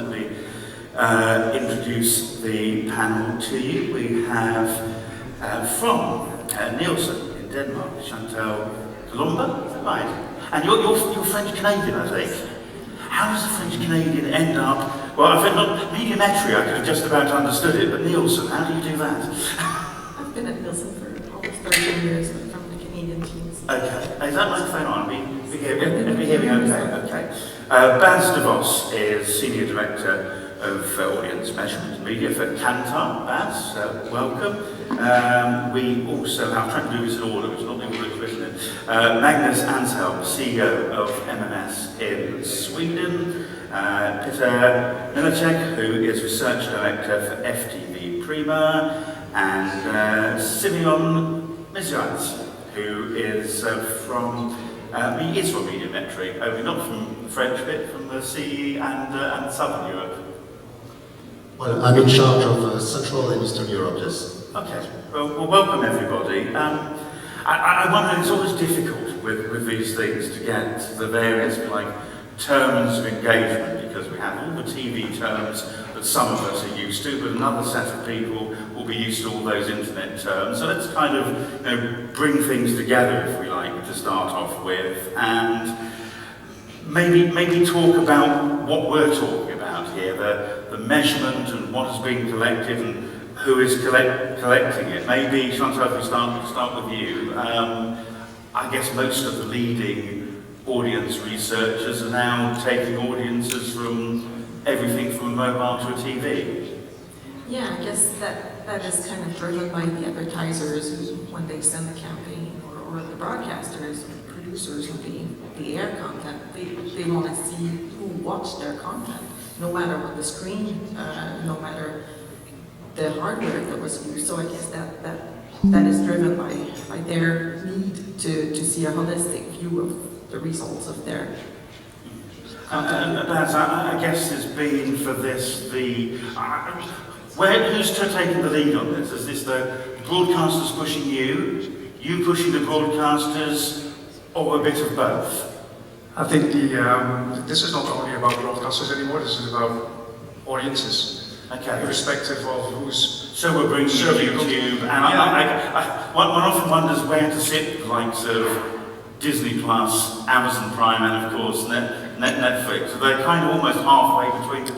let me introduce the panel to you. We have from Nielsen in Denmark, Chantal Colomba, is that right? And you're French-Canadian, I think. How does a French-Canadian end up, well, I think not Mediametry, I could have just about understood it, but Nielsen, how do you do that? I've been at Nielsen for almost 13 years, but from the Canadian teams. Okay, is that microphone on? Be hearing okay. Bas de Vos is Senior Director of Audience Measurement and Media for Kantar. Bas, welcome. We also have, I'm trying to do this in order, which is not the order it's written in. Magnus Anshelm, CEO of MMS in Sweden. Peter Milacek, who is Research Director for FTV Prima. And Simeon Mizrats, who is from Mediametry, only not from the French bit, from the CE and Southern Europe. Well, I'm in charge of Central and Eastern Europe, yes. Okay, well welcome everybody. I wonder, it's always difficult with these things to get the various terms of engagement, because we have all the TV terms that some of us are used to, but another set of people will be used to all those internet terms. So let's kind of bring things together, if we like, to start off with, and maybe talk about what we're talking about here, the measurement and what has been collected and who is collecting it. Maybe, Chantal, if we start with you. I guess most of the leading audience researchers are now taking audiences from everything from a mobile to a TV. Yeah, I guess that is kind of driven by the advertisers who, when they send the campaign, or the broadcasters, producers of the air content, they want to see who watched their content, no matter what the screen, no matter the hardware that was used. So I guess that is driven by their need to see a holistic view of the results of their content. I guess there's been for this who's taking the lead on this? Is this the broadcasters pushing you pushing the broadcasters, or a bit of both? I think this is not only about broadcasters anymore, this is about audiences. Okay. Irrespective of who's... So we're bringing YouTube, and one often wonders where to sit the likes of Disney Plus, Amazon Prime, and of course Netflix. So they're kind of almost halfway between the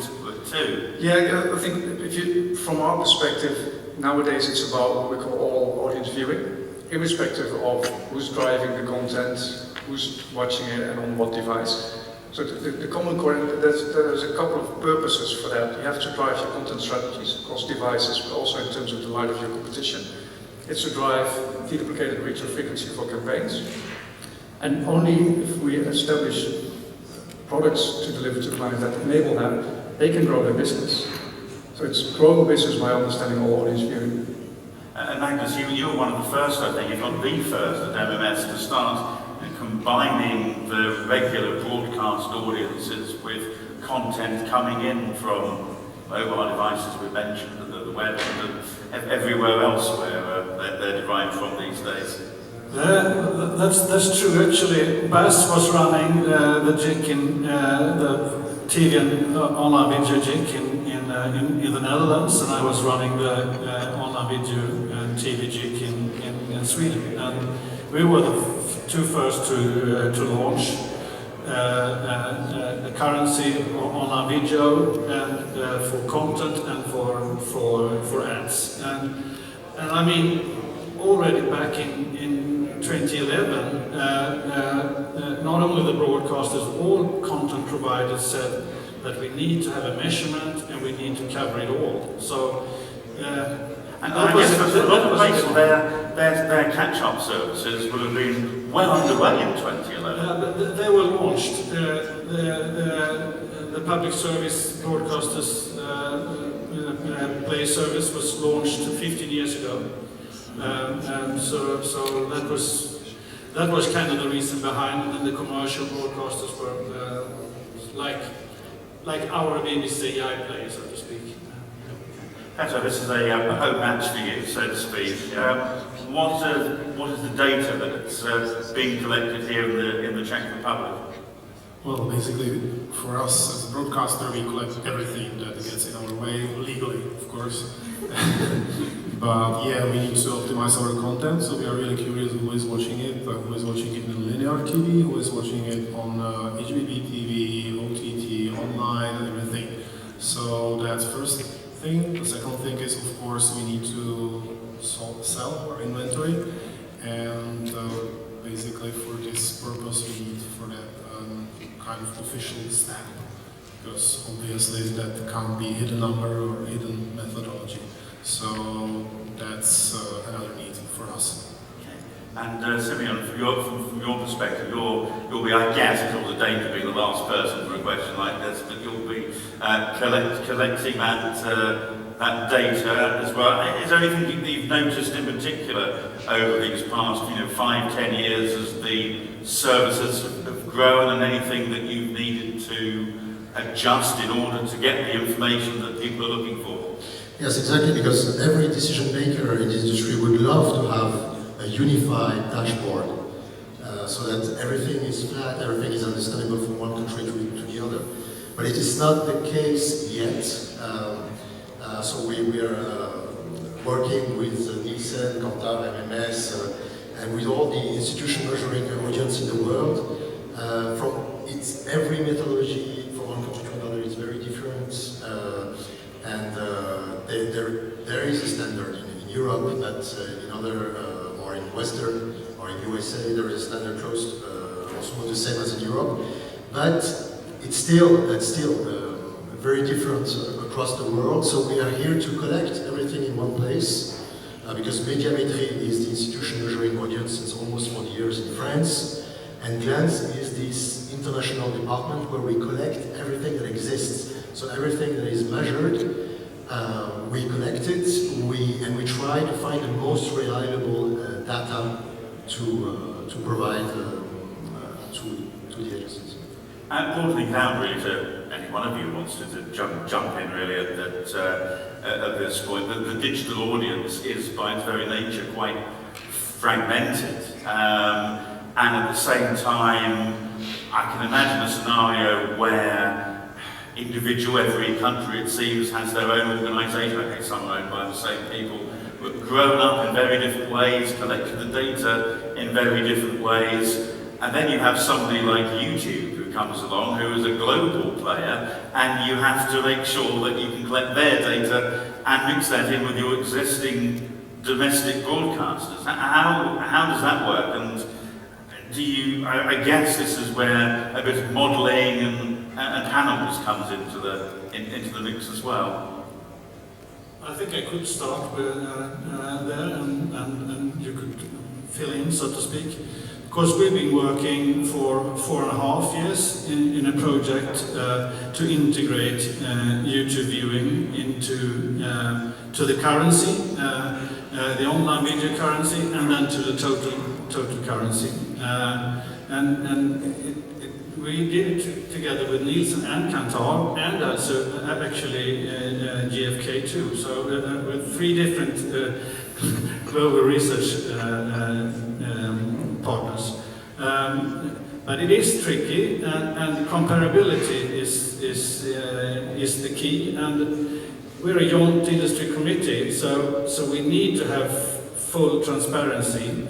two. Yeah, I think from our perspective, nowadays it's about what we call all audience viewing, irrespective of who's driving the content, who's watching it, and on what device. So the common core, there's a couple of purposes for that. You have to drive your content strategies across devices, but also in terms of the light of your competition. It's to drive deduplicated reach or frequency for campaigns. And only if we establish products to deliver to clients that enable that, they can grow their business. So it's growing business by understanding all audience viewing. Magnus, you were one of the first, I think, if not the first at MMS to start combining the regular broadcast audiences with content coming in from mobile devices we mentioned, the web, and everywhere else where they're derived from these days. That's true. Actually, Bas was running the JIC in the TV and online video JIC in the Netherlands, and I was running the online video TV JIC in Sweden. And we were the two first to launch a currency online video and for content and for ads. And I mean, already back in 2011, not only the broadcasters, all content providers said that we need to have a measurement and we need to cover it all. So. And I guess for a lot of places, their catch-up services would have been well underway in 2011. But they were launched. The public service broadcasters play service was launched 15 years ago. So that was kind of the reason behind it, and the commercial broadcasters were like our BBC iPlayer, so to speak. Peter, this is a home match for you, so to speak. What is the data that's being collected here in the Czech Republic? Well, basically, for us as a broadcaster, we collect everything that gets in our way, legally, of course. But yeah, we need to optimize our content, so we are really curious who is watching it, who is watching it in linear TV, who is watching it on HBB TV, OTT, online, and everything. So that's first thing. The second thing is, of course, we need to sell our inventory, and basically for this purpose we need for that kind of official stamp, because obviously that can't be hidden number or hidden methodology. So that's another need for us. And Simeon, from your perspective, you'll be, I guess, it's all the danger being the last person for a question like this, but you'll be collecting that data as well. Is there anything that you've noticed in particular over these past 5-10 years as the services have grown, and anything that you've needed to adjust in order to get the information that people are looking for? Yes, exactly, because every decision maker in this industry would love to have a unified dashboard, so that everything is flat, everything is understandable from one country to the other. But it is not the case yet. So we are working with Nielsen, Kantar, MMS, and with all the institutions measuring the audience in the world. Every methodology from one country to another is very different, and there is a standard in Europe that in other, or in Western, or in USA, there is a standard close, also the same as in Europe, but it's still very different across the world. So we are here to collect everything in one place, because Médiamétrie is the institution measuring audience since almost 40 years in France, and Glance is this international department where we collect everything that exists. So everything that is measured, we collect it, and we try to find the most reliable data to provide to the agencies. And broadening down really to any one of you who wants to jump in really at this point, the digital audience is by its very nature quite fragmented, and at the same time I can imagine a scenario where every country it seems has their own organisation. Okay, some are owned by the same people, but grown up in very different ways, collected the data in very different ways. And then you have somebody like YouTube who comes along, who is a global player, and you have to make sure that you can collect their data and mix that in with your existing domestic broadcasters. How does that work? And I guess this is where a bit of modelling and panels comes into the mix as well. I think I could start with there, and you could fill in, so to speak. Of course, we've been working for 4.5 years in a project to integrate YouTube viewing into to the currency, the online video currency, and then to the total currency. We did it together with Nielsen and Kantar, and also actually GfK too. So with 3 different global research partners. But it is tricky, and comparability is the key. And we're a joint industry committee, so we need to have full transparency.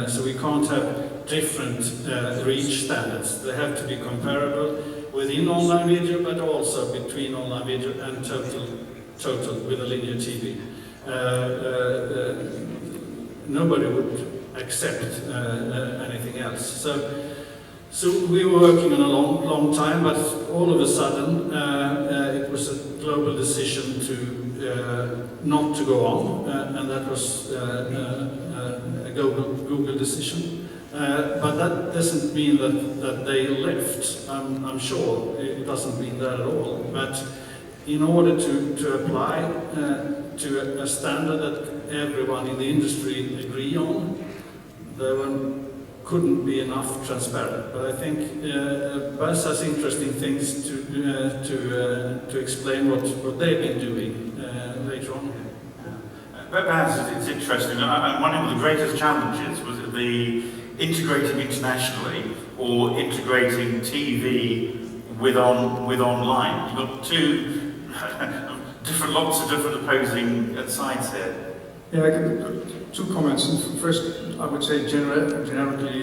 So we can't have different reach standards. They have to be comparable within online video, but also between online video and total with a linear TV. Nobody would accept anything else. So we were working on a long time, but all of a sudden it was a global decision to not to go on, and that was a Google decision. But that doesn't mean that they left. I'm sure it doesn't mean that at all. But in order to apply to a standard that everyone in the industry agree on, there couldn't be enough transparent. But I think Buzz has interesting things to explain what they've been doing later on. But Baz, it's interesting. One of the greatest challenges was the integrating internationally or integrating TV with online. You've got two lots of different opposing sides here. Yeah, I can two comments. First, I would say generically,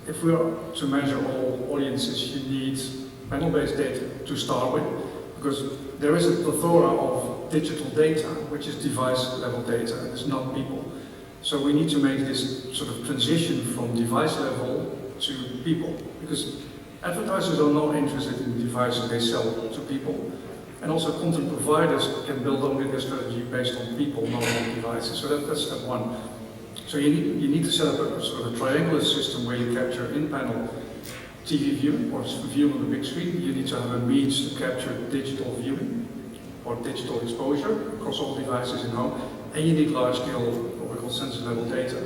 if we are to measure all audiences, you need panel-based data to start with, because there is a plethora of digital data, which is device-level data, and it's not people. So we need to make this sort of transition from device level to people, because advertisers are not interested in devices they sell to people. And also content providers can build only their strategy based on people, not on devices. So that's step one. So you need to set up a sort of a triangular system where you capture in-panel TV viewing or viewing on the big screen. You need to have a means to capture digital viewing or digital exposure across all devices in home. And you need large-scale, what we call sensor-level data.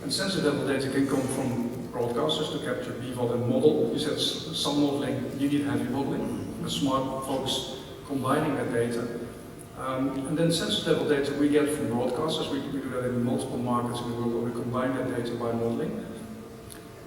And sensor-level data can come from broadcasters to capture BVOD and model. You said some modeling, you need heavy modeling. The smart folks combining that data. And then sensor-level data we get from broadcasters. We do that in multiple markets in the world where we combine that data by modeling.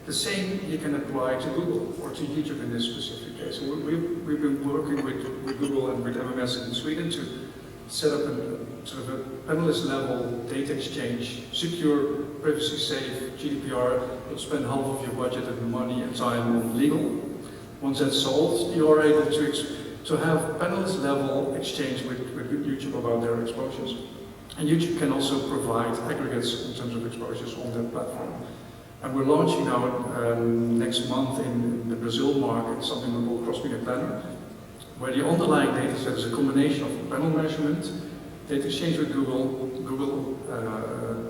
The same you can apply to Google or to YouTube in this specific case. We've been working with Google and with MMS in Sweden to set up a sort of a panelist-level data exchange, secure, privacy-safe, GDPR. You'll spend half of your budget and money and time on legal. Once that's solved, you are able to have panelist-level exchange with YouTube about their exposures. And YouTube can also provide aggregates in terms of exposures on that platform. And we're launching now next month in the Brazil market something we call Cross-Media Planner, where the underlying data set is a combination of panel measurement, data exchange with Google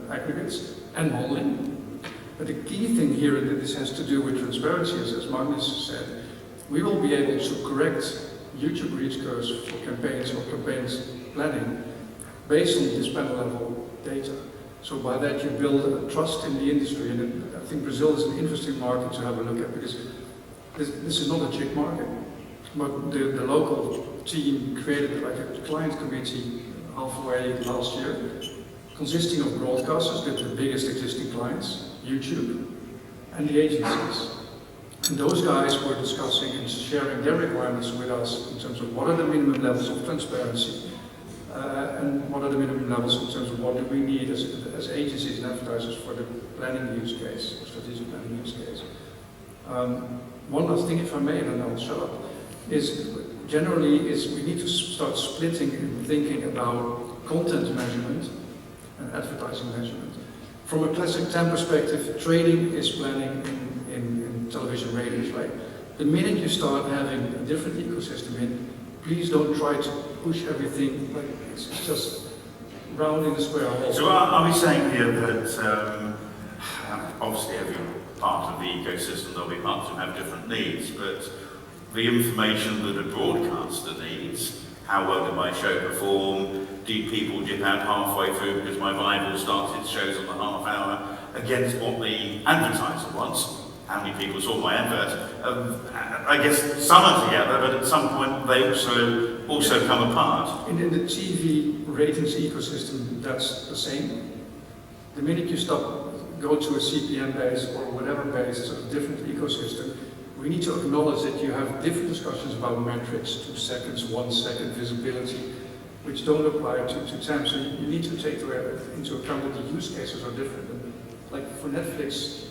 aggregates, and modeling. But the key thing here, and this has to do with transparency, as Magnus said, we will be able to correct YouTube reach curves for campaigns or campaigns planning based on this panel level data. So by that you build a trust in the industry, and I think Brazil is an interesting market to have a look at, because this is not a cheap market. But the local team created like a client committee halfway last year, consisting of broadcasters, the biggest existing clients, YouTube, and the agencies. And those guys were discussing and sharing their requirements with us in terms of what are the minimum levels of transparency, and what are the minimum levels in terms of what do we need as agencies and advertisers for the planning use case, strategic planning use case. One last thing, if I may, and then I'll shut up, is we need to start splitting and thinking about content measurement and advertising measurement. From a classic TAM perspective, trading is planning in television ratings, right? The minute you start having a different ecosystem in, please don't try to push everything, like it's just round in the square hole. So are we saying here that obviously every part of the ecosystem, there'll be parts that have different needs, but the information that a broadcaster needs, how well did my show perform, do people dip out halfway through because my rival started shows on the half hour, against what the advertiser wants, how many people saw my advert. I guess some are together, but at some point they also come apart. In the TV ratings ecosystem, that's the same. The minute you go to a CPM-based or whatever-based sort of different ecosystem, we need to acknowledge that you have different discussions about metrics, 2 seconds, 1 second visibility, which don't apply to TAM. So you need to take into account that the use cases are different. And like for Netflix,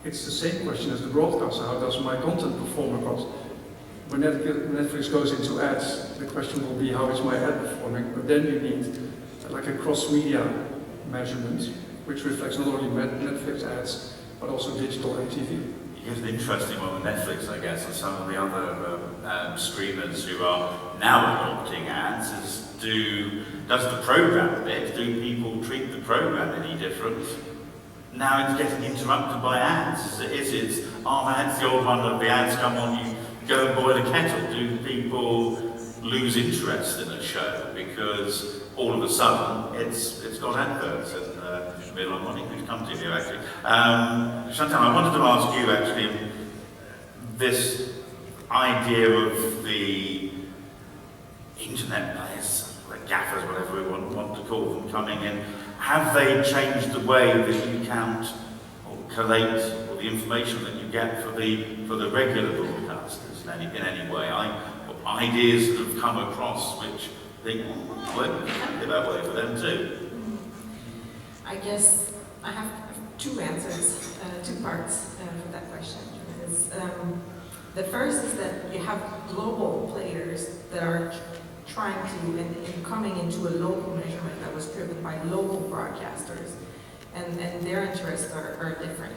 it's the same question as the broadcaster. How does my content perform across? When Netflix goes into ads, the question will be, how is my ad performing? But then you need like a cross-media measurement, which reflects not only Netflix ads, but also digital and TV. Here's an interesting one with Netflix, I guess, and some of the other streamers who are now adopting ads does the program bit, do people treat the program any different? Now it's getting interrupted by ads. Are ads the old one of the ads come on, you go and boil a kettle? Do people lose interest in a show because all of a sudden it's got adverts and we're not wanting to come to you actually. Chantal, I wanted to ask you actually this idea of the internet players, like gaffers, whatever we want to call them, coming in. Have they changed the way that you count or collate, or the the information that you get for the regular broadcasters in any way. Ideas that have come across which think, well, it can be that way for them too. I guess I have two answers, two parts for that question. The first is that you have global players that are trying to, and coming into a local measurement that was driven by local broadcasters, and their interests are different.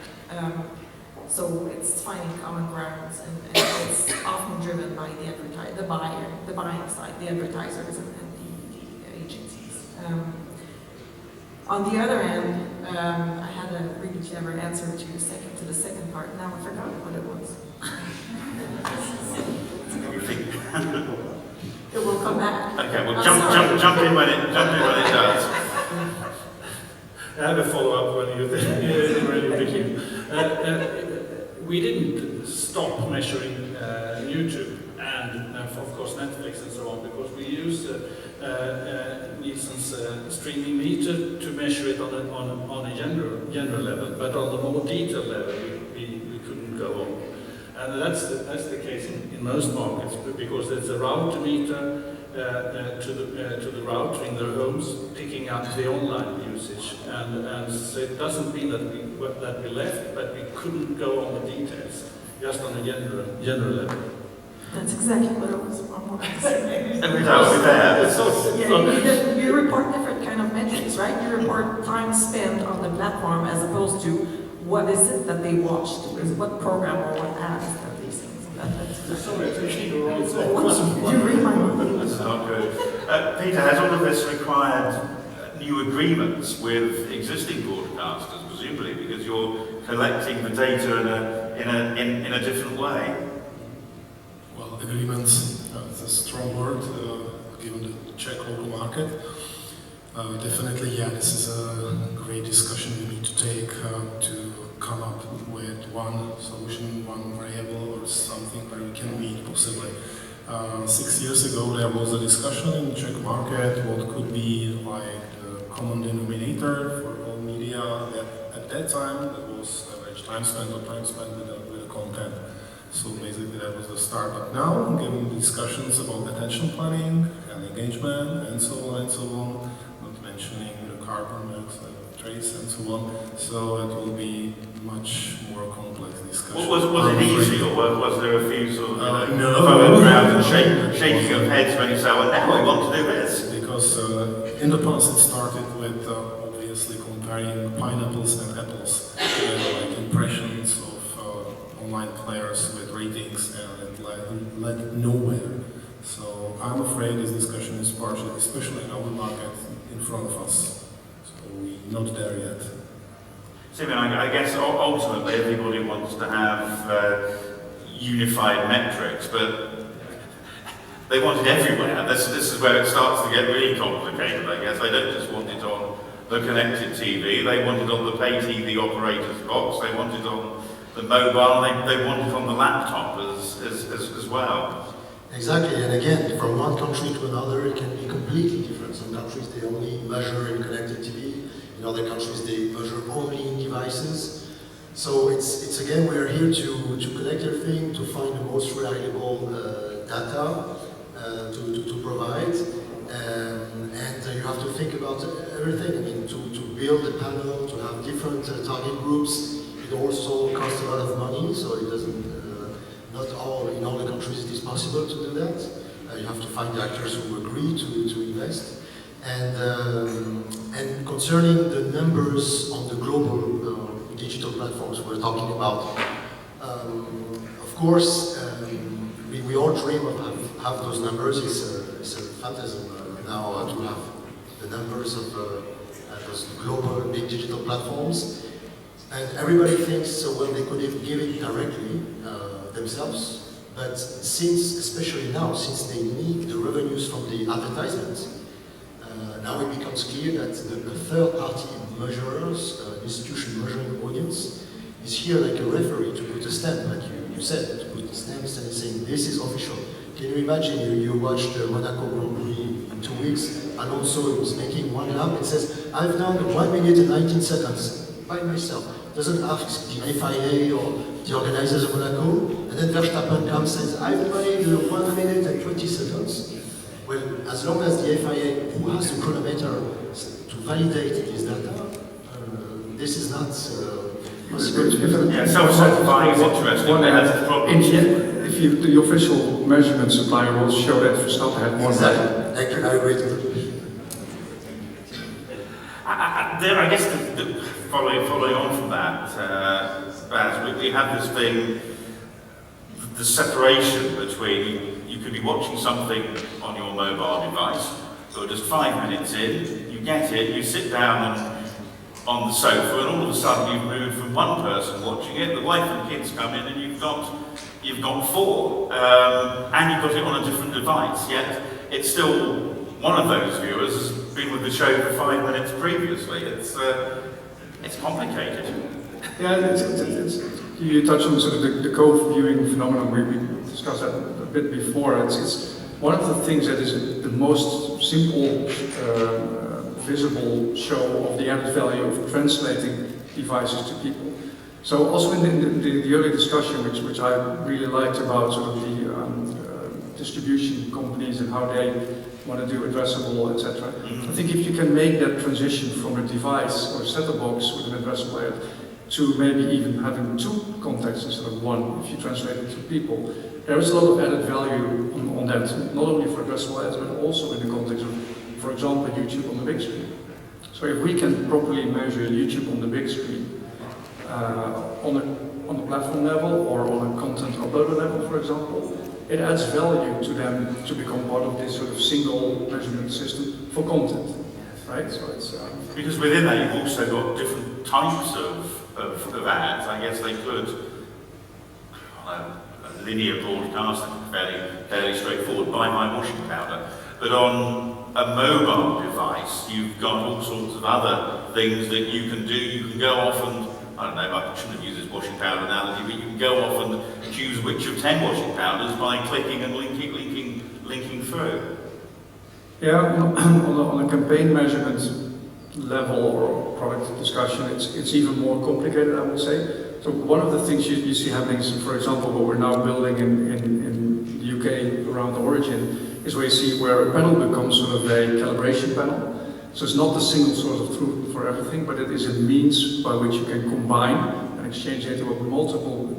So it's finding common grounds, and it's often driven by the buying side, the advertisers and the agencies. On the other hand, I had a really clever answer to the second part. Now I forgot what it was. It will come back. Okay, well, jump in when it does. I have a follow-up when you really begin. We didn't stop measuring YouTube and of course Netflix and so on, because we use Nielsen's streaming meter to measure it on a general level, but on the more detailed level we couldn't go on. And that's the case in most markets, because it's a router meter to the router in their homes, picking up the online usage, and so it doesn't mean that we left, but we couldn't go on the details, just on a general level. That's exactly what I wanted to say. And we don't Yeah, you report different kind of metrics, right? You report time spent on the platform as opposed to what is it that they watched, what program or what ads that they see. Sorry, it's actually the wrong thing. You read my mind. That's not good. Peter, has all of this required new agreements with existing broadcasters, presumably, because you're collecting the data in a different way? Well, agreements is a strong word, given the Czech local market. Definitely, yeah, this is a great discussion we need to take to come up with one solution, one variable or something where we can meet possibly. 6 years ago there was a discussion in the Czech market what could be like the common denominator for all media. At that time that was average time spent or time spent with the content. So basically that was the start. But now, given discussions about attention planning and engagement and so on, not mentioning the carbon dioxide trace and so on, so it will be much more complex discussion. Was it easy, or was there a few sort of no. around and shaking of heads when you say, well, now I want to do this? Because in the past it started with obviously comparing pineapples and apples, like impressions of online players with ratings, and it led nowhere. So I'm afraid this discussion is partially, especially in our market, in front of us. So we're not there yet. Simon, I guess ultimately everybody wants to have unified metrics, but they want it everywhere. This is where it starts to get really complicated, I guess. They don't just want it on the connected TV, they want it on the pay TV operator's box, they want it on the mobile, they want it on the laptop as well. Exactly, and again, from one country to another, it can be completely different. Some countries, they only measure in connected TV. In other countries, they measure only in devices. So it's again, we're here to collect everything, to find the most reliable data to provide. And you have to think about everything. I mean, to build a panel, to have different target groups, it also costs a lot of money, so it doesn't, in all the countries it is possible to do that. You have to find the actors who agree to invest. And concerning the numbers on the global digital platforms we're talking about, of course, we all dream of have those numbers. It's a fantasy now to have the numbers of those global big digital platforms. And everybody thinks, well, they could give it directly themselves. But since, especially now, since they need the revenues from the advertisements, now it becomes clear that the third-party measurers, institution measuring audience, is here like a referee to put a stamp, like you said, to put stamps and saying this is official. Can you imagine you watched the Monaco Grand Prix in 2 weeks, Alonso was making one lap and says, I've done 1 minute and 19 seconds by myself. doesn't ask the FIA or the organizers of Monaco, and then Verstappen comes and says, I've made 1 minute and 20 seconds. Well, as long as the FIA, who has the chronometer to validate this data, this is not possible. Yeah, self-certifying is interesting, but that's the problem. If the official measurement supplier will show that Verstappen had more Exactly, I agree with you. I guess following on from that, Baz, we have this thing, the separation between you could be watching something on your mobile device, so just 5 minutes in, you get it, you sit down on the sofa, and all of a sudden you've moved from one person watching it, the wife and kids come in, and you've got 4, and you've got it on a different device. Yet it's still one of those viewers has been with the show for 5 minutes previously. It's complicated. Yeah, you touched on sort of the co-viewing phenomenon. We discussed that a bit before. It's one of the things that is the most simple, visible show of the added value of translating devices to people. So also in the early discussion, which I really liked about sort of the distribution companies and how they want to do addressable, etc. I think if you can make that transition from a device or a set-top box with an addressable ad to maybe even having 2 contacts instead of 1, if you translate it to people, there is a lot of added value on that, not only for addressable ads, but also in the context of, for example, YouTube on the big screen. So if we can properly measure YouTube on the big screen, on a platform level or on a content uploader level, for example, it adds value to them to become part of this sort of single measurement system for content, right? So it's because within that you've also got different types of ads. I guess they could, a linear broadcast, fairly straightforward, buy my washing powder. But on a mobile device, you've got all sorts of other things that you can do. You can go off and, I don't know, I shouldn't have used this washing powder analogy, but you can go off and choose which of 10 washing powders by clicking and linking through. Yeah, on a campaign measurement level or product discussion, it's even more complicated, I would say. So one of the things you see happening is, for example, what we're now building in the UK around Origin, is where you see where a panel becomes sort of a calibration panel. So it's not the single source of truth for everything, but it is a means by which you can combine and exchange data with multiple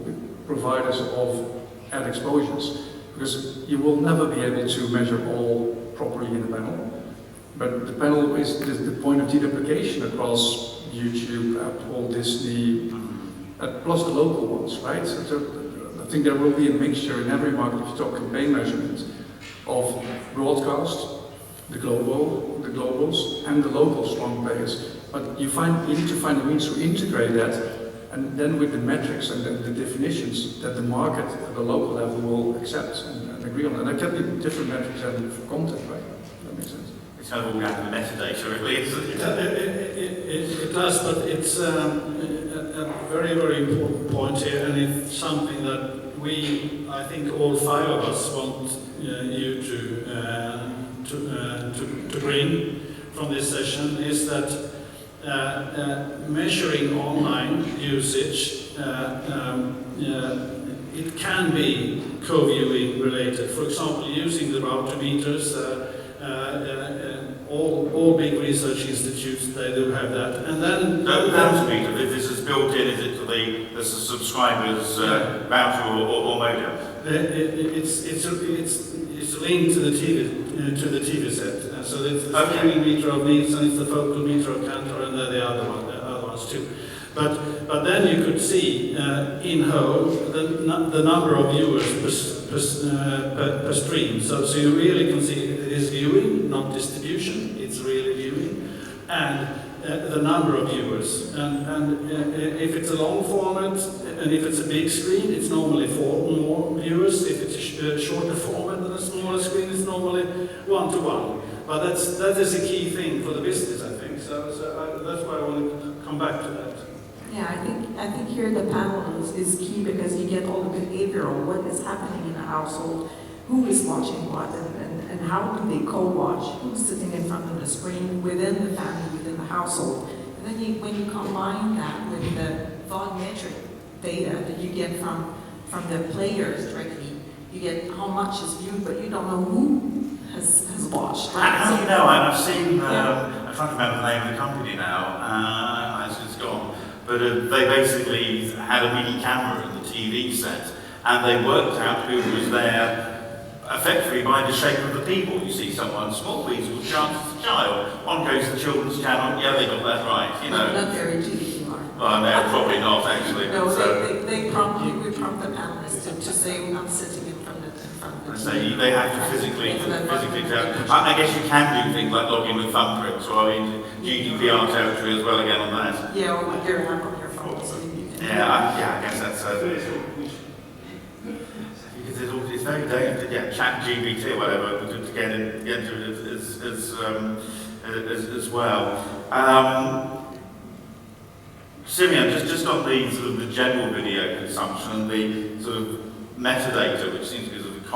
providers of ad exposures. Because you will never be able to measure all properly in a panel. But the panel is the point of deduplication across YouTube, Apple, Disney, plus the local ones, right? So I think there will be a mixture in every market, if you talk campaign measurement, of broadcast, the globals, and the local strong players. But you need to find a means to integrate that, and then with the metrics and the definitions that the market at the local level will accept and agree on. And there can be different metrics than for content, right? That makes sense. It's kind of all down to metadata, really, isn't it? It does, but it's a very, very important point here, and it's something that I think all 5 of us want you to bring from this session, is that measuring online usage, it can be co-viewing related. For example, using the router meters, all big research institutes, they do have that. And then router meter, this is built in, is it to the subscriber's router or modem? It's linked to the TV set. So it's the streaming meter of needs, and it's the focal meter of Cantor, and the other ones too. But then you could see in whole the number of viewers per stream. So you really can see it is viewing, not distribution. It's really viewing, and the number of viewers. And if it's a long format and if it's a big screen, it's normally 4 more viewers. If it's a shorter format and a smaller screen, it's normally 1-to-1. But that is a key thing for the business, I think. So that's why I want to come back to that. Yeah, I think here the panel is key, because you get all the behavioral, what is happening in a household, who is watching what, and how do they co-watch, who's sitting in front of the screen within the family, within the household. And then when you combine that with the volumetric data that you get from the players directly. You get how much is viewed, but you don't know who has watched. Right? How do you know? I've seen, I'm trying to remember the name of the company now, it's gone, but they basically had a mini camera in the TV set, and they worked out who was there effectively by the shape of the people. You see someone small, reasonable chance as a child. One goes to the children's channel, yeah, they got that right, you know. Not very GDPR. Well, no, probably not actually. No, but, we prompt the panelists to say, I'm sitting in front of the so they have to physically tell. I guess you can do things like log in with thumbprints, or I mean, GDPR territory as well again on that. Yeah, or with your app on your phone. So you can I guess that's because it's very dangerous to get chat GBT or whatever to get into it as well. Simeon, just on the sort of the general video consumption and the sort of metadata, which seems to be sort of a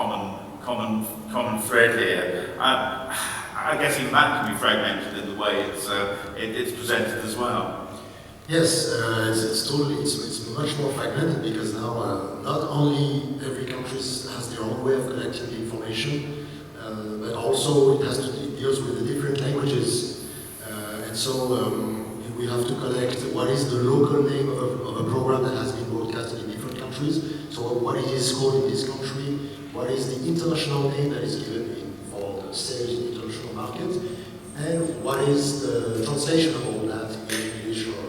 common thread here. I guess even that can be fragmented in the way it's presented as well. Yes, it's much more fragmented because now not only every country has their own way of collecting the information, but also it deals with the different languages, and so we have to collect what is the local name of a program that has been broadcasted in different countries. So what it is called in this country, what is the international name that is given for the sales in the international market, and what is the translation of all that in English or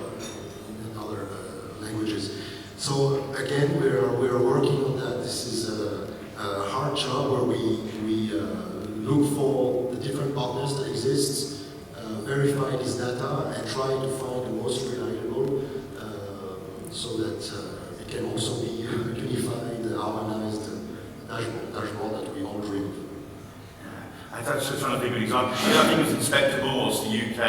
in other languages. So again, we are working on that. This is a hard job where we look for the different partners that exist, verify this data, and try to find the most reliable so that it can also be a unified, harmonized dashboard that we all dream of. I was just trying to think of an example. I think it was Inspector Morse, the UK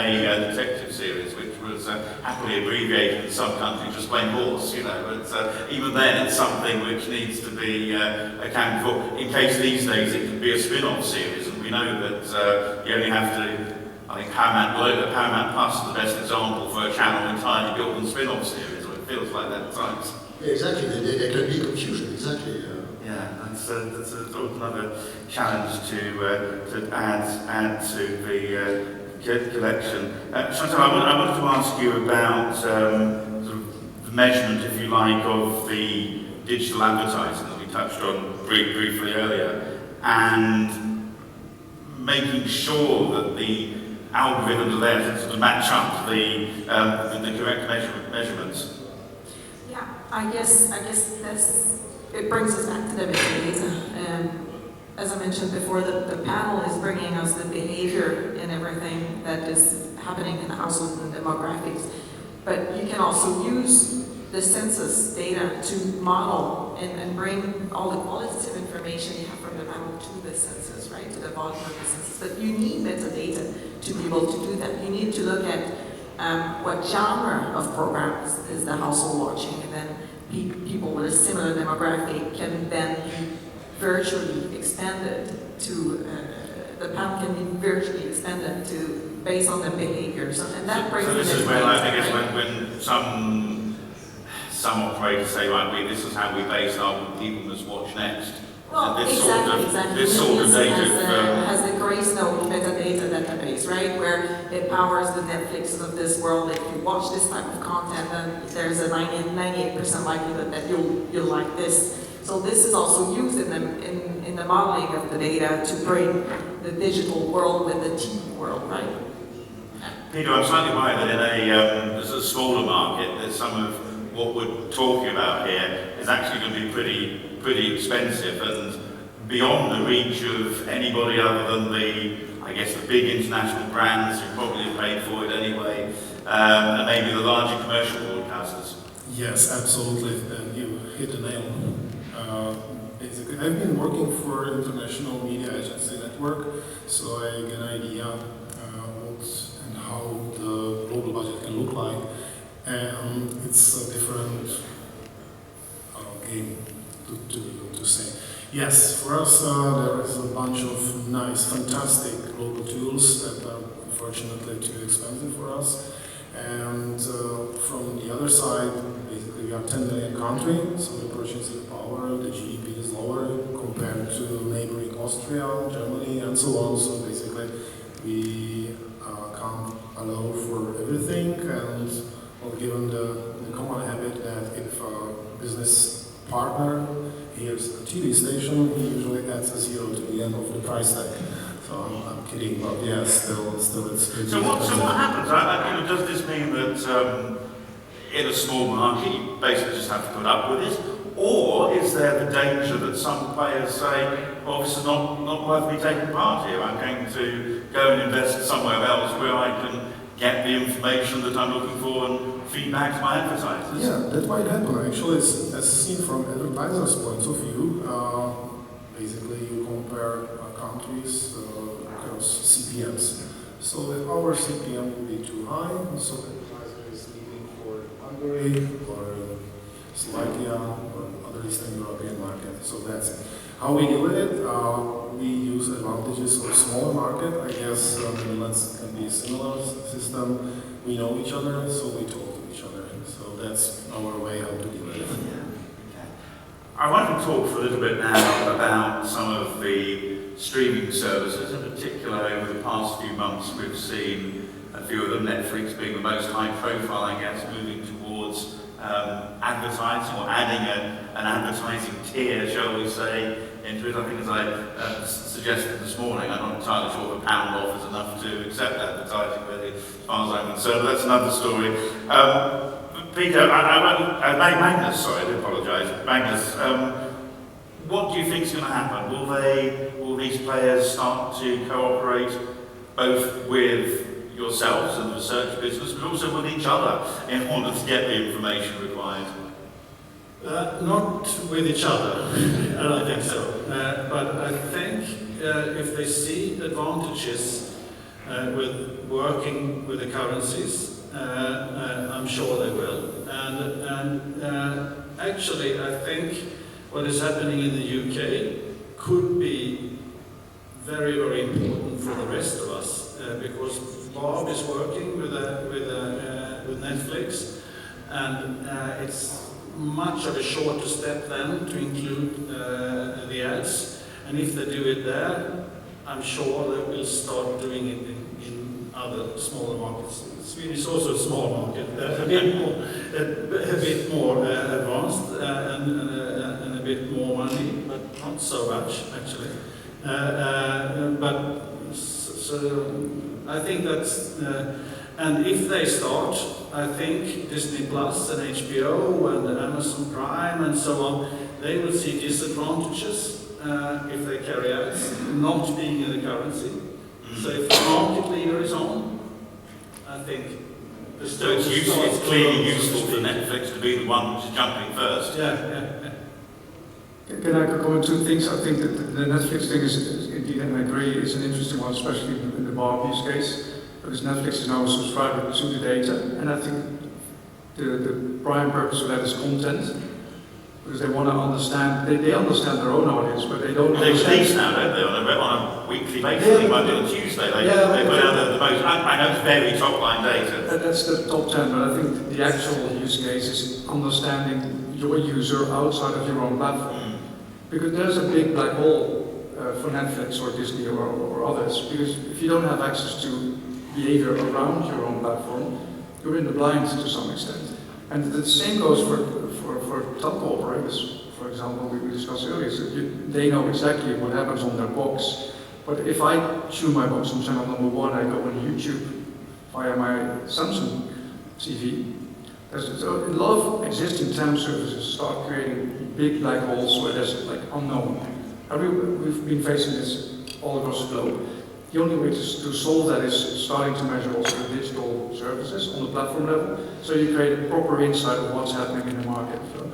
detective series, which was happily abbreviated in some countries just plain Morse, you know. But even then, it's something which needs to be accounted for. In case these days it could be a spin-off series, and we know that you only have to. I think Paramount Plus is the best example for a channel entirely built on spin-off series, or it feels like that at times. Yeah, exactly. There can be confusion. Exactly. Yeah, that's sort of another challenge to add to the collection. Chantal, I wanted to ask you about sort of the measurement, if you like, of the digital advertising that we touched on briefly earlier, and making sure that the algorithms are there to sort of match up the correct measurements. Yeah, I guess it brings us back to the metadata. As I mentioned before, the panel is bringing us the behavior and everything that is happening in the households and demographics. But you can also use the census data to model and bring all the qualitative information you have from the panel to the census, right, to the volume of the census. But you need metadata to be able to do that. You need to look at what genre of programs is the household watching, and then people with a similar demographic can then be virtually expanded to, the panel can be virtually expanded to, based on the behaviors. And that brings this is where, I guess, when some operators say, right, this is how we base our people must watch next. Well, exactly. This sort of data has the Gracenote metadata database, right, where it powers the Netflix of this world. If you watch this type of content, then there's a 98% likelihood that you'll like this. So this is also used in the modeling of the data to bring the digital world with the TV world, right? Peter, I'm slightly worried that in a smaller market, that some of what we're talking about here is actually going to be pretty expensive and beyond the reach of anybody other than the big international brands who probably have paid for it anyway, and maybe the larger commercial broadcasters. Yes, absolutely. You hit the nail. Basically, I've been working for International Media Agency Network, so I get an idea what and how the global budget can look like. And it's a different game to say. Yes, for us there is a bunch of nice, fantastic global tools that are unfortunately too expensive for us. And from the other side, basically we are 10 million country, so the purchasing power, the GDP is lower compared to neighboring Austria, Germany, and so on. So basically we can't allow for everything, and well, given the common habit that if a business partner hears a TV station, he usually adds a zero to the end of the price tag. So I'm kidding, but yeah, still it's So what happens? Does this mean that in a small market you basically just have to put up with it? Or is there the danger that some players say, well, this is not worth me taking part here, I'm going to go and invest somewhere else where I can get the information that I'm looking for and feedback to my advertisers? Yeah, that might happen. Actually, it's as seen from advertisers' points of view. Basically, you compare countries across CPMs. So if our CPM will be too high, so the advertiser is leaving for Hungary or Slovakia or other Eastern European market. So that's it. How we deal with it? We use advantages of smaller market. I guess Netherlands can be a similar system. We know each other, so we talk to each other. So that's our way how to deal with it. I want to talk for a little bit now about some of the streaming services. In particular, over the past few months, we've seen a few of them, Netflix being the most high profile, I guess, moving towards advertising or adding an advertising tier, shall we say, into it. I think as I suggested this morning, I'm not entirely sure if £1 off is enough to accept advertising, really, as far as I'm concerned, but that's another story. Peter, Magnus, sorry, I do apologise. Magnus, what do you think is going to happen? Will these players start to cooperate both with yourselves and the research business, but also with each other in order to get the information required? Not with each other, I don't think so. But I think if they see advantages with working with the currencies, I'm sure they will. And actually, I think what is happening in the UK could be very, very important for the rest of us, because Bob is working with Netflix, and it's much of a shorter step then to include the ads. And if they do it there, I'm sure they will start doing it in other smaller markets. Sweden is also a small market, a bit more advanced and a bit more money, but not so much actually. So I think that's, and if they start, I think Disney Plus and HBO and Amazon Prime and so on, they will see disadvantages if they carry ads, not being in the currency. So if the market leader is on, I think so it's clearly useful for Netflix to be the one which is jumping first. Yeah. Can I comment two things? I think that the Netflix thing is indeed, and I agree, is an interesting one, especially in the Bob use case, because Netflix is now a subscriber to the data, and I think the prime purpose of that is content, because they want to understand, they understand their own audience, but they don't They understand. release now, don't they, on a weekly basis, Monday and Tuesday, they put out the most, I know it's very top-line data. That's the top 10, but I think the actual use case is understanding your user outside of your own platform. Because there's a big black hole for Netflix or Disney or others, because if you don't have access to behavior around your own platform, you're in the blind to some extent. And the same goes for telco operators, for example, we discussed earlier. So they know exactly what happens on their box. But if I tune my box on channel number 1, I go on YouTube via my Samsung TV. So a lot of existing TAM services start creating big black holes where there's like unknown. We've been facing this all across the globe. The only way to solve that is starting to measure also the digital services on the platform level, so you create a proper insight of what's happening in the market. So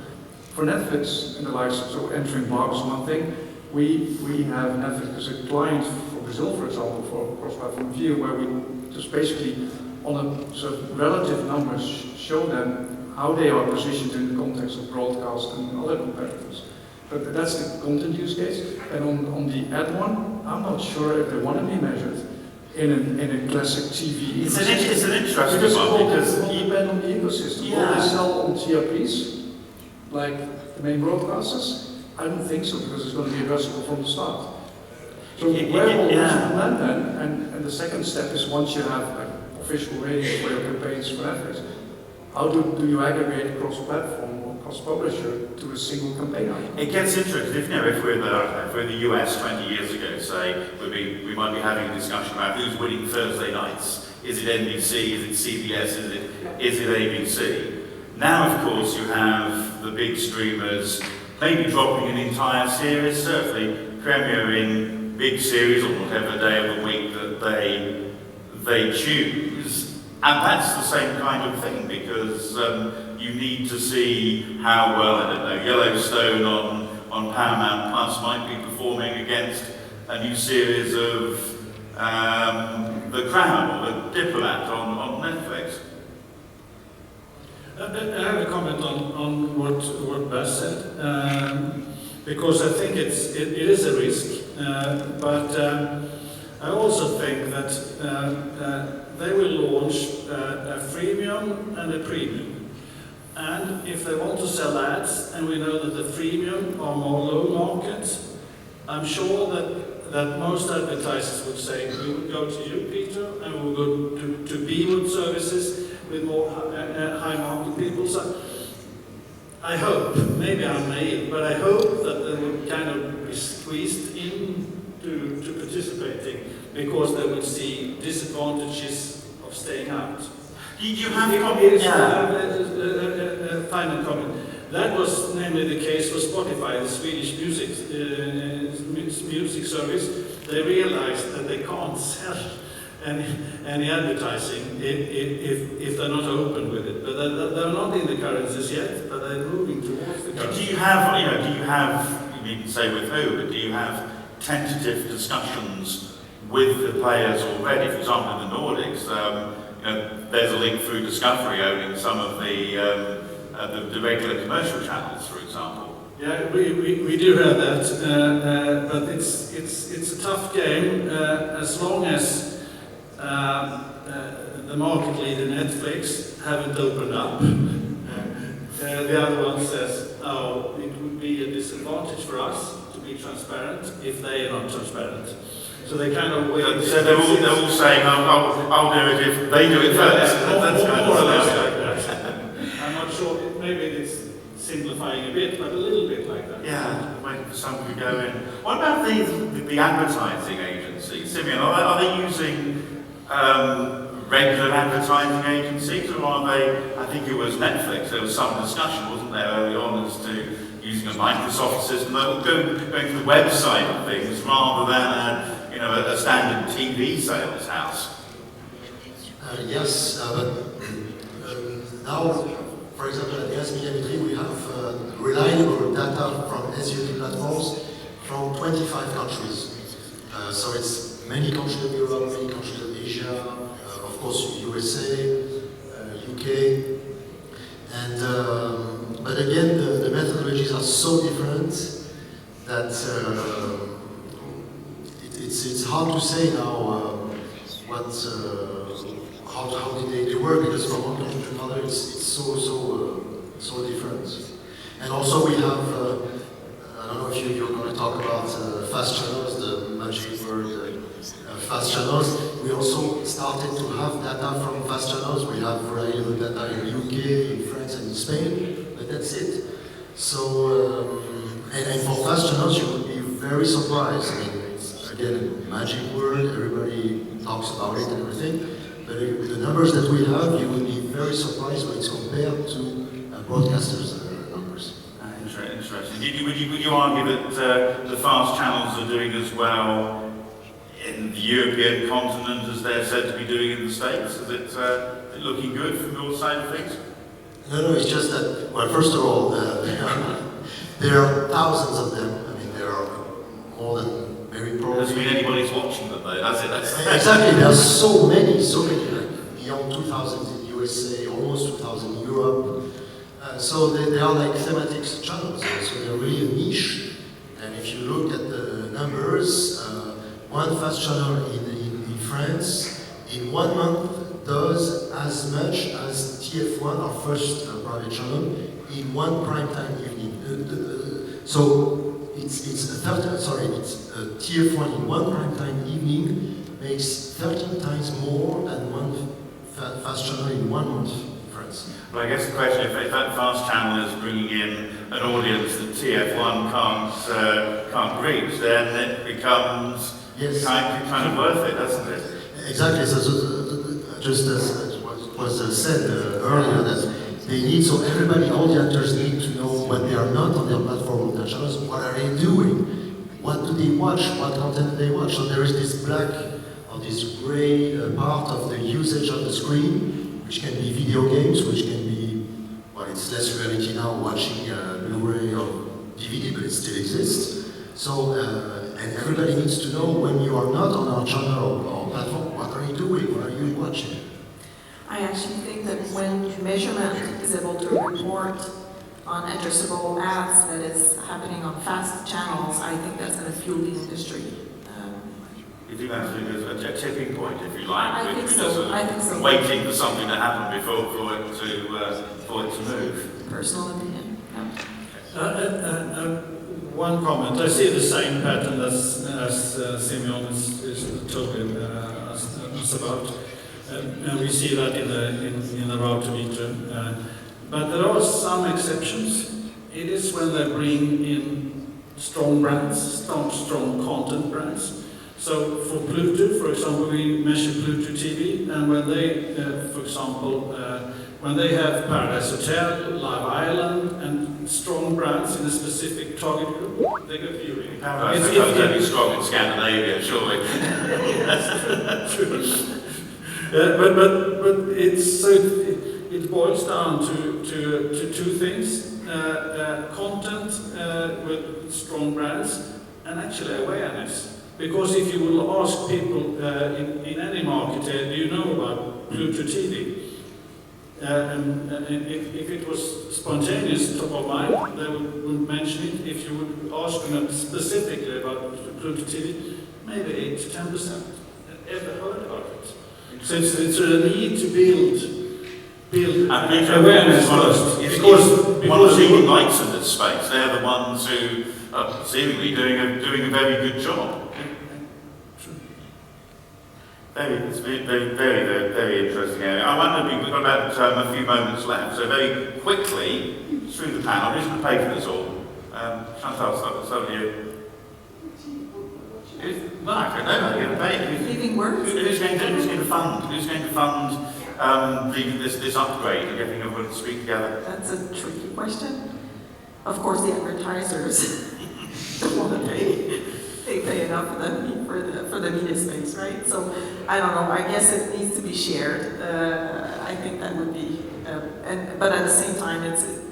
for Netflix and the likes, so entering Bob is one thing. We have Netflix as a client for Brazil, for example, for cross-platform view, where we just basically on a sort of relative numbers show them how they are positioned in the context of broadcast and other competitors. But that's the content use case. And on the ad one, I'm not sure if they want to be measured, in a classic TV It's an ecosystem. interesting Because it one will because depend on the ecosystem. Will Yeah. they sell on TRPs, like the main broadcasters? I don't think so, because it's going to be addressable from the start. So where will Yeah. land then? And the second step is once you have an official rating for your campaigns for efforts, how do you aggregate across platform or cross publisher to a single campaign item? it gets interesting. If we're the US 20 years ago, say, we might be having a discussion about who's winning Thursday nights. Is it NBC? Is it CBS? Is it ABC? Now, of course, you have the big streamers maybe dropping an entire series, certainly premiering big series on whatever day of the week that they choose. And that's the same kind of thing, because you need to see how well, I don't know, Yellowstone on Paramount Plus might be performing against a new series of The Crown or The Diplomat on Netflix. I have a comment on what Bas said, because I think it is a risk, but I also think that they will launch a freemium and a premium. And if they want to sell ads, and we know that the freemium are more low market, I'm sure that most advertisers would say, we would go to you, Peter, and we will go to Bewood services with more high market people. So I hope, maybe I'm naive, but I hope that they will kind of be squeezed into participating, because they will see disadvantages of staying out. You have Final comment. That was namely the case for Spotify, the Swedish music service. They realized that they can't sell any advertising if they're not open with it. But they're not in the currencies yet, but they're moving towards the currencies. Do you have, you needn't say with who, but do you have tentative discussions with the players already? For example, in the Nordics, there's a link through Discovery owning some of the regular commercial channels, for example. Yeah, we do have that, but it's a tough game as long as the market leader Netflix haven't opened up. The other one says, oh, it would be a disadvantage for us to be transparent if they are not transparent. So they kind of wait. So they're all saying, I'll do it if they do it first. That's kind more of or less like like that. I'm not sure, maybe it's simplifying a bit, but a little bit like that. Yeah, waiting for someone to go in. What about the advertising agencies? Simeon, are they using regular advertising agencies, or are they, I think it was Netflix, there was some discussion, wasn't there, early on as to using a Microsoft system that would go to the website of things rather than a standard TV sales house? Yes, but now, for example, at the SBM3, we have reliable data from SUT platforms from 25 countries. So it's many countries of Europe, many countries of Asia, of course USA, UK, and but again, the methodologies are so different that it's hard to say now how did they work, because from one country to another it's so different. And also we have I don't know if you're going to talk about fast channels, the magic word fast channels. We also started to have data from fast channels. We have reliable data in UK, in France, and in Spain, but that's it. So and for fast channels, you would be very surprised. I mean, it's again a magic word. Everybody talks about it and everything. But the numbers that we have, you will be very surprised when it's compared to broadcasters' numbers. Interesting. Would you argue that the fast channels are doing as well in the European continent as they're said to be doing in the States? Is it looking good from your side of things? No, it's just that, well, first of all, there are thousands of them. I mean, there are more than very probably. Doesn't mean anybody's watching them though, does it? Exactly, there are so many, like beyond 2,000 in USA, almost 2,000 in Europe. So they are like thematic channels, so they're really a niche. And if you look at the numbers, one fast channel in France, in 1 month, does as much as TF1, our first private channel, in one primetime evening. So it's TF1 in one primetime evening makes 13 times more than one fast channel in 1 month in France. Well, I guess the question, if that fast channel is bringing in an audience that TF1 can't reach, then it becomes kind of worth it, doesn't it? Exactly. So just as was said earlier, that they need, so everybody, all the actors need to know when they are not on their platform, on their channels, what are they doing? What do they watch? What content do they watch? So there is this black or this gray part of the usage of the screen, which can be video games, which can be, well, it's less reality now, watching Blu-ray or DVD, but it still exists. So, and everybody needs to know when you are not on our channel or platform, what are you doing? What are you watching? I actually think that when measurement is able to report on addressable ads that is happening on fast channels, I think that's going to fuel the industry. You think that's a tipping point, if you like? I think so. Sort of I think so. Waiting for something to happen for it to move. Personal opinion. One comment. I see the same pattern as Simeon is talking us about. And we see that in the route to meter. But there are some exceptions. It is when they bring in strong brands, strong content brands. So for Bluetooth, for example, we measure Bluetooth TV, and when they, for example, when they have Paradise Hotel, Live Island, and strong brands in a specific target group, they go viewing. Paradise Hotel is only strong in Scandinavia, surely. But it's so it boils down to two things: content with strong brands, and actually awareness. Because if you will ask people in any market, do you know about Bluetooth TV? And if it was spontaneous top of mind, they would mention it. If you would ask them specifically about Bluetooth TV, maybe 8 to 10% ever heard about it. So it's a need to build awareness first. Because one of the leading lights in this space, they're the ones who are seemingly doing a very good job. It's very interesting area. I wonder, we've got about a few moments left, so very quickly through the panel, who's going to pay for this all? Chantal, start with you. Well, I don't know. I'm going to pay. Leaving work? Who's going to fund? Who's going to fund this upgrade and getting everyone to speak together? That's a tricky question. Of course, the advertisers don't want to pay. They pay enough for the media space, right? So I don't know. I guess it needs to be shared. I think that would be, but at the same time,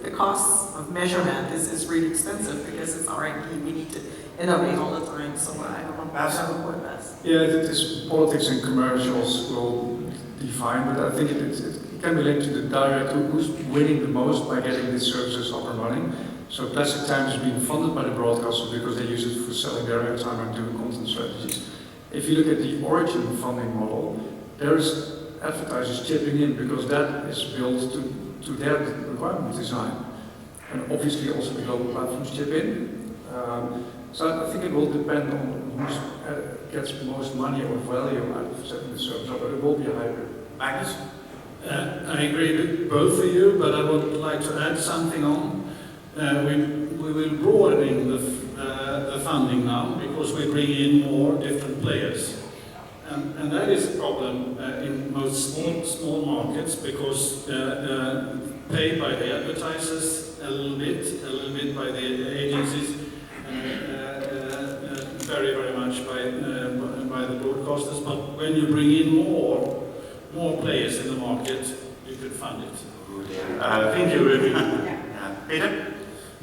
the cost of measurement is really expensive because it's R&D. We need to innovate all the time. So I don't know how to put that. Yeah, this politics and commercials will define, but I think it can relate to the direct who's winning the most by getting these services up and running. So Classic Time is being funded by the broadcasters because they use it for selling their airtime and doing content strategies. If you look at the Origin funding model, there's advertisers chipping in because that is built to their requirement design. And obviously also the global platforms chip in. So I think it will depend on who gets most money or value out of setting the service up, but it will be a hybrid. Magnus? I agree with both of you, but I would like to add something on. We will broaden the funding now because we bring in more different players. And that is a problem in most small markets because paid by the advertisers a little bit by the agencies, very, very much by the broadcasters. But when you bring in more players in the market, you could fund it. Thank you, Ruby. Peter?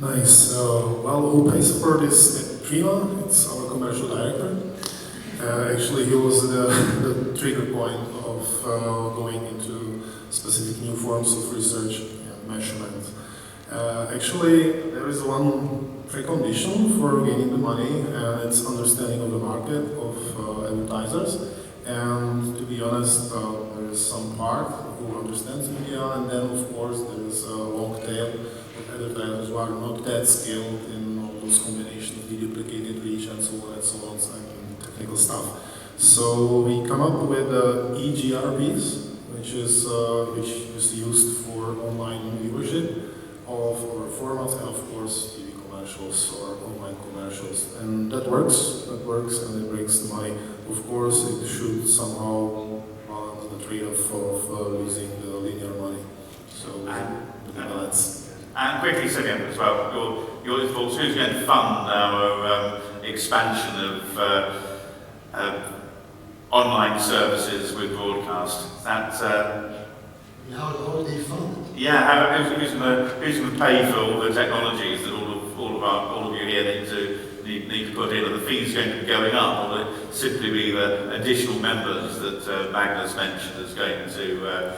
Nice. Well, who pays for this? Prima, it's our commercial director. Actually, he was the trigger point of going into specific new forms of research and measurement. Actually, there is one precondition for gaining the money, and it's understanding of the market of advertisers And to be honest, there is some part who understands media, and then of course there is a long tail of advertisers who are not that skilled in all those combinations of deduplicated reach and so on, and technical stuff. So we come up with EGRBs, which is used for online viewership of our formats, and of course TV commercials or online commercials, and that works, and it brings the money. Of course, it should somehow balance the trade-off of losing the linear money. So with the balance. And quickly, Simeon, as well, your thoughts, who's going to fund our expansion of online services with broadcast? That's How do they fund it? yeah. Who's going to pay for all the technologies that all of you here need to put in? Are the fees going to be going up, or will it simply be the additional members that Magnus mentioned is going to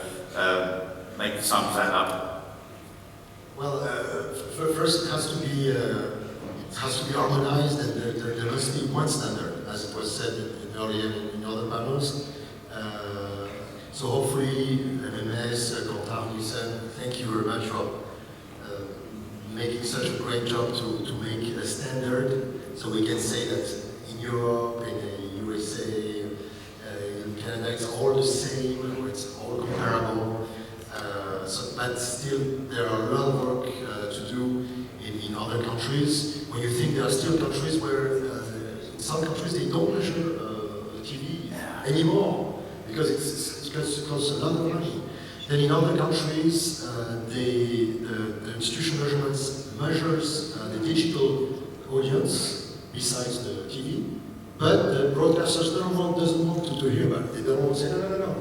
make the sums add up? Well, first it has to be harmonized, and there must be one standard, as it was said earlier in other panels. So hopefully, MMS, Quentin, Nielsen, thank you very much for making such a great job to make a standard, so we can say that in Europe, in the USA, in Canada, it's all the same, or it's all comparable. But still, there are a lot of work to do in other countries. When you think there are still countries where, in some countries, they don't measure TV anymore, because it costs a lot of money. Then in other countries, the institution measures the digital audience besides the TV, but the broadcasters doesn't want to hear about it. They don't want to say no.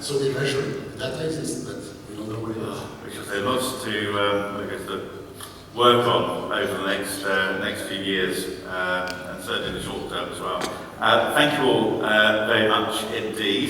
So they measure it. The data exists, but we don't know what it is. Because there's lots to work on over the next few years, and certainly in the short term as well. Thank you all very much indeed.